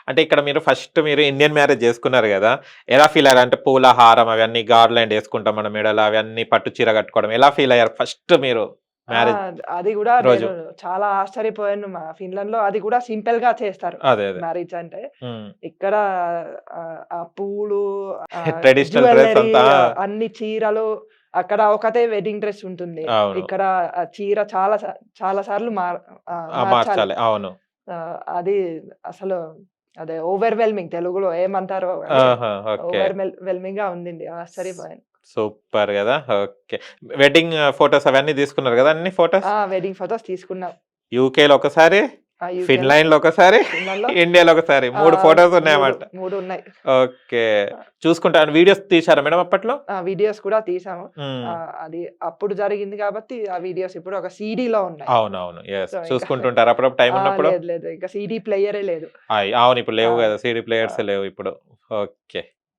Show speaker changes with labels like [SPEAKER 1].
[SPEAKER 1] అంటే ఇక్కడ మీరు ఇండియన్ మ్యారేజ్ చేసుకున్నారు గదా! ఎలా ఫీల్ అయ్యారు? అంటే పూల హారం అవన్నీ గార్లాండ్ యేసుకుంటాం మన మెడలో అవన్నీ పట్టు చీర కట్టుకోవడం ఎలా ఫీల్ అయ్యారు ఫస్ట్ మీరు
[SPEAKER 2] ఆ!
[SPEAKER 1] మ్యారేజ్
[SPEAKER 2] అది గూడా
[SPEAKER 1] రోజు?
[SPEAKER 2] నేను చాలా ఆశ్చర్యపోయాను. ఫిన్లాండ్‌లో అది గూడా సింపుల్‌గా చేస్తారు.
[SPEAKER 1] అదే.
[SPEAKER 2] మ్యారేజ్ అంటే.
[SPEAKER 1] హ్మ్.
[SPEAKER 2] ఇక్కడ ఆ పూలు,
[SPEAKER 1] ట్రెడిషనల్ డ్రెస్
[SPEAKER 2] జ్యువెల్లరీ,
[SPEAKER 1] అంతా
[SPEAKER 2] అన్ని చీరలు, అక్కడ ఒకటే వెడ్డింగ్ డ్రెస్ ఉంటుంది.
[SPEAKER 1] అవును.
[SPEAKER 2] ఇక్కడ ఆ చీర చాలా సార్లు
[SPEAKER 1] ఆ!
[SPEAKER 2] మార్చాలి.
[SPEAKER 1] మార్చాలి. అవును.
[SPEAKER 2] అది అసలు అదే ఓవర్‌వెల్మింగ్ తెలుగులో ఏమంటారో గాని
[SPEAKER 1] ఆహా! ఓకే.
[SPEAKER 2] వెల్మింగ్‌గా ఉండింది. ఆశ్చర్యపోయాను.
[SPEAKER 1] సూపర్ గదా! ఓకే. వెడ్డింగ్ ఫోటోస్ అవన్నీ తీసుకున్నారు గదా! అన్ని ఫోటోస్?
[SPEAKER 2] వెడ్డింగ్ ఫోటోస్ తీసుకున్నాం.
[SPEAKER 1] యూకేలో ఒకసారి,
[SPEAKER 2] యూకేలో,
[SPEAKER 1] ఫిన్లాండ్‌లో ఒకసారి,
[SPEAKER 2] ఫిన్లాండ్‌లో
[SPEAKER 1] ఇండియాలో ఒకసారి 3 ఫోటోస్
[SPEAKER 2] 3,
[SPEAKER 1] ఉన్నాయన్నమాట.
[SPEAKER 2] 3 ఉన్నాయి.
[SPEAKER 1] ఓకే. చూసుకుంటా వీడియోస్ తీశారా మేడం అప్పట్లో?
[SPEAKER 2] వీడియోస్ కూడా తీసాము.
[SPEAKER 1] హ్మ్.
[SPEAKER 2] అది అప్పుడు జరిగింది కాబట్టి ఆ వీడియోస్ ఇప్పుడు ఒక సీడీలో ఉన్నాయి.
[SPEAKER 1] అవునవును. యెస్.
[SPEAKER 2] సో, ఇంకా
[SPEAKER 1] చూసుకుంటుంటారా అప్పుడప్పుడు టైమ్ ఉన్నప్పుడు?
[SPEAKER 2] లేదు. ఇంకా సీడీ ప్లేయరే లేదు.
[SPEAKER 1] అవును. ఇప్పుడు
[SPEAKER 2] ఆ!
[SPEAKER 1] లేవు గదా! సీడీ
[SPEAKER 2] ఆ!
[SPEAKER 1] ప్లేయర్సే లేవు ఇప్పుడు. ఓకే.